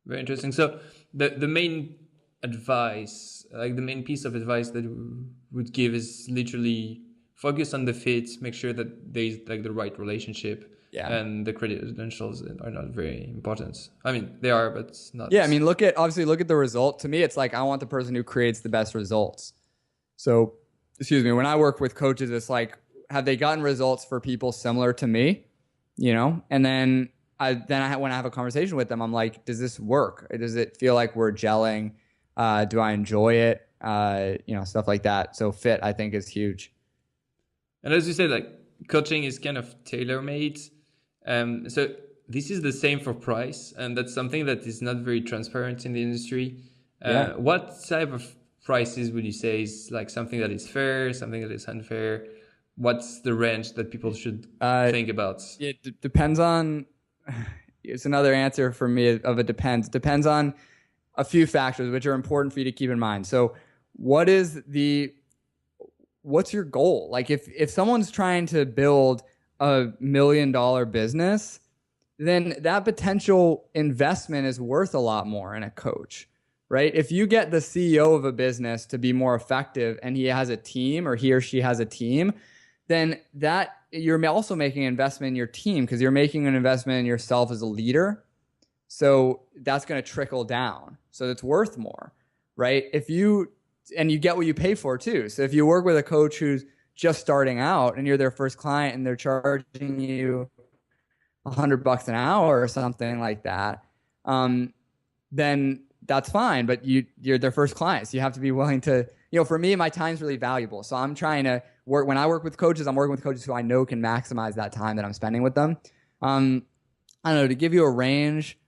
Very interesting. So the main advice, like the main piece of advice that we would give is literally focus on the fit, make sure that there's like the right relationship. Yeah. And the credentials are not very important. I mean, they are, but it's not. Yeah, I mean, look at the result. To me, it's like I want the person who creates the best results. So, excuse me, when I work with coaches, it's like, have they gotten results for people similar to me? You know, and then when I have a conversation with them, I'm like, does this work? Does it feel like we're gelling? Do I enjoy it? Stuff like that. So fit, I think, is huge. And as you said, like coaching is kind of tailor-made. So this is the same for price, and that's something that is not very transparent in the industry. What type of prices would you say is like something that is fair, something that is unfair? What's the range that people should think about? It depends on, it's another answer for me of it depends. Depends on a few factors, which are important for you to keep in mind. So what's your goal? Like if someone's trying to build $1 million business, then that potential investment is worth a lot more in a coach, right? If you get the CEO of a business to be more effective and he has a team, or he or she has a team, then that you're also making an investment in your team, because you're making an investment in yourself as a leader. So that's going to trickle down. So it's worth more, right? And you get what you pay for too. So if you work with a coach who's just starting out and you're their first client and they're charging you $100 an hour or something like that, then that's fine. But you're their first client, so you have to be willing to. For me, my time's really valuable. So I'm trying to work. When I work with coaches, I'm working with coaches who I know can maximize that time that I'm spending with them. I don't know, to give you a range,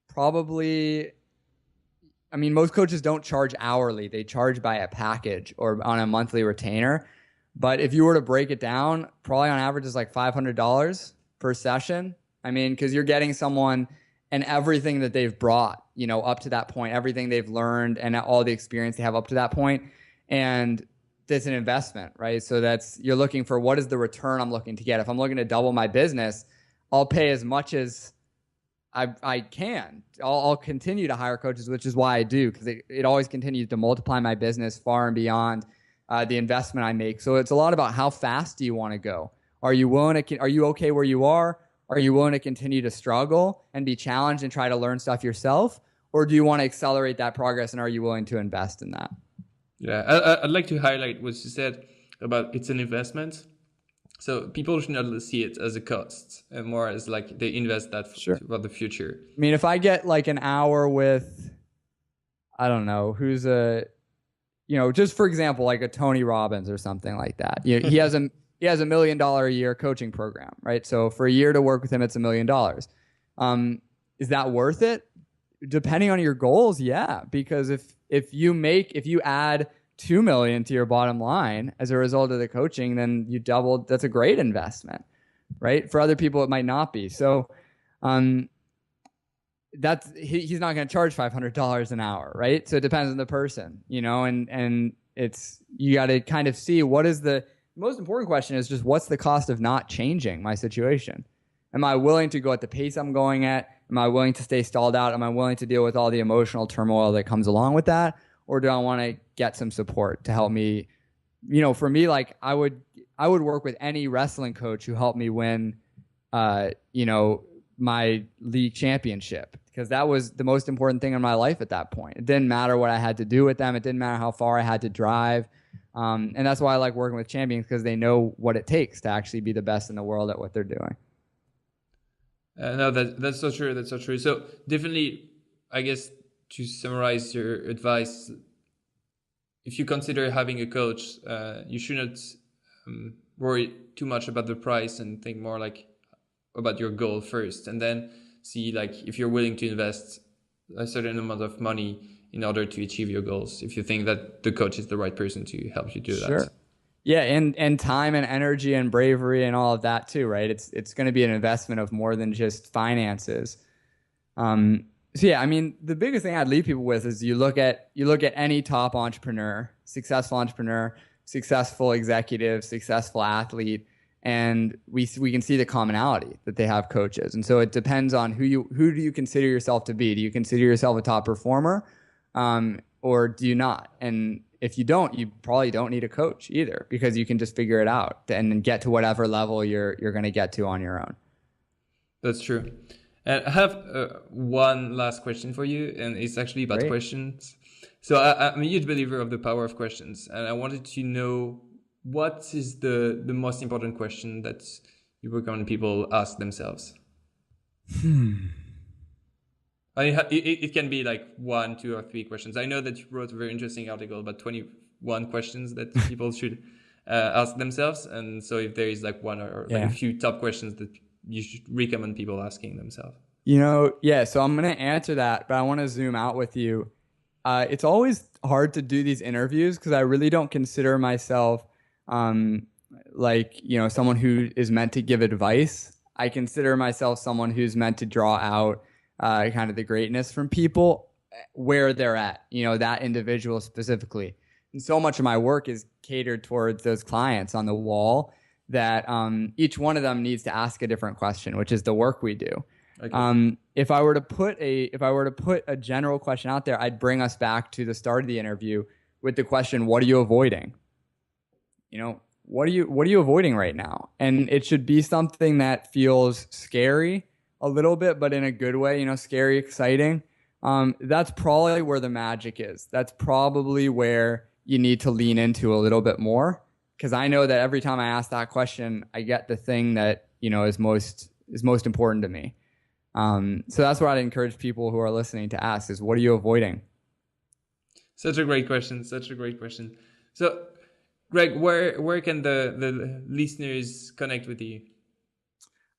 probably. I mean, most coaches don't charge hourly. They charge by a package or on a monthly retainer. But if you were to break it down, probably on average is like $500 per session. I mean, because you're getting someone and everything that they've brought, up to that point, everything they've learned and all the experience they have up to that point. And it's an investment, right? So you're looking for, what is the return I'm looking to get? If I'm looking to double my business, I'll pay as much as I can. I'll continue to hire coaches, which is why I do, because it always continues to multiply my business far and beyond the investment I make. So it's a lot about how fast do you want to go? Are you okay where you are? Are you willing to continue to struggle and be challenged and try to learn stuff yourself? Or do you want to accelerate that progress, and are you willing to invest in that? Yeah, I'd like to highlight what you said about it's an investment. So people should not see it as a cost, and more as like they invest that for the future. I mean, if I get like an hour with, I don't know, who's just for example, like a Tony Robbins or something like that. He has a $1 million a year coaching program, right? So for a year to work with him, it's $1 million. Is that worth it? Depending on your goals, yeah. Because if you add $2 million to your bottom line as a result of the coaching, then you doubled. That's a great investment, right? For other people, it might not be. So he's not going to charge $500 an hour, right? So it depends on the person, and you got to kind of see what is the most important question is just what's the cost of not changing my situation? Am I willing to go at the pace I'm going at? Am I willing to stay stalled out? Am I willing to deal with all the emotional turmoil that comes along with that? Or do I want to get some support to help me? For me, like I would work with any wrestling coach who helped me win, my league championship, because that was the most important thing in my life at that point. It didn't matter what I had to do with them. It didn't matter how far I had to drive. And that's why I like working with champions, because they know what it takes to actually be the best in the world at what they're doing. No, that's so true. That's so true. So definitely, I guess to summarize your advice, if you consider having a coach, you shouldn't worry too much about the price and think more like about your goal first, and then see like if you're willing to invest a certain amount of money in order to achieve your goals, if you think that the coach is the right person to help you do that. Sure. Yeah, and time and energy and bravery and all of that too, right? It's going to be an investment of more than just finances. So yeah, I mean, the biggest thing I'd leave people with is you look at any top entrepreneur, successful executive, successful athlete, and we can see the commonality that they have coaches. And so it depends on who do you consider yourself to be? Do you consider yourself a top performer, or do you not? And if you don't, you probably don't need a coach either, because you can just figure it out and then get to whatever level you're going to get to on your own. That's true. And I have one last question for you, and it's actually about questions. So I'm a huge believer of the power of questions, and I wanted to know what is the most important question that you recommend people ask themselves? It can be like 1, 2, or 3 questions. I know that you wrote a very interesting article about 21 questions that people should ask themselves. And so if there is like one or like a few top questions that you should recommend people asking themselves. So I'm going to answer that, but I want to zoom out with you. It's always hard to do these interviews because I really don't consider myself someone who is meant to give advice. I consider myself someone who's meant to draw out kind of the greatness from people where they're at, that individual specifically. And so much of my work is catered towards those clients on the wall that each one of them needs to ask a different question, which is the work we do. Okay. If I were to put a general question out there, I'd bring us back to the start of the interview with the question, what are you avoiding? What are you avoiding right now? And it should be something that feels scary a little bit, but in a good way, scary, exciting. That's probably where the magic is. That's probably where you need to lean into a little bit more, because I know that every time I ask that question, I get the thing that, is most important to me. So that's what I'd encourage people who are listening to ask is, what are you avoiding? Such a great question. So, Greg, where can the listeners connect with you?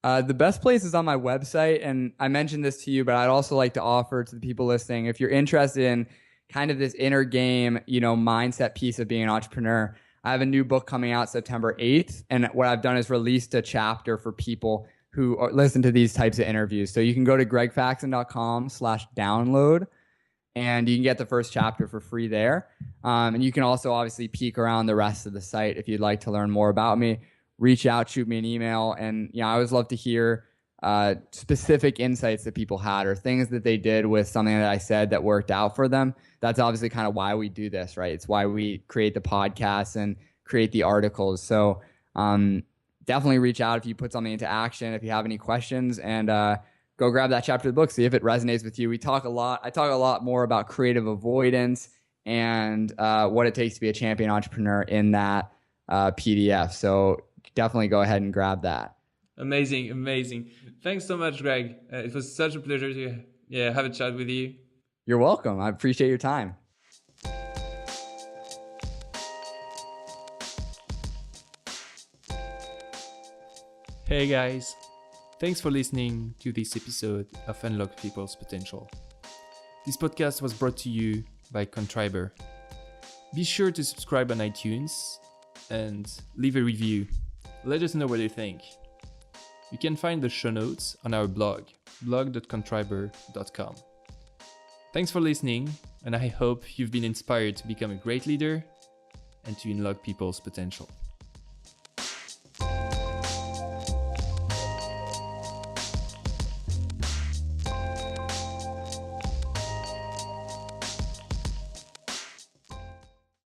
The best place is on my website, and I mentioned this to you, but I'd also like to offer to the people listening, if you're interested in kind of this inner game, mindset piece of being an entrepreneur, I have a new book coming out September 8th, and what I've done is released a chapter for people who listen to these types of interviews. So you can go to gregfaxon.com/download, and you can get the first chapter for free there. And you can also obviously peek around the rest of the site if you'd like to learn more about me. Reach out, shoot me an email. And I always love to hear specific insights that people had or things that they did with something that I said that worked out for them. That's obviously kind of why we do this, right? It's why we create the podcasts and create the articles. So definitely reach out if you put something into action, if you have any questions, and go grab that chapter of the book, see if it resonates with you. I talk a lot more about creative avoidance and what it takes to be a champion entrepreneur in that PDF. So definitely go ahead and grab that. Amazing. Thanks so much, Greg. It was such a pleasure to have a chat with you. You're welcome. I appreciate your time. Hey guys, thanks for listening to this episode of Unlock People's Potential. This podcast was brought to you by Contriber. Be sure to subscribe on iTunes and leave a review. Let us know what you think. You can find the show notes on our blog, blog.contriber.com. Thanks for listening, and I hope you've been inspired to become a great leader and to unlock people's potential.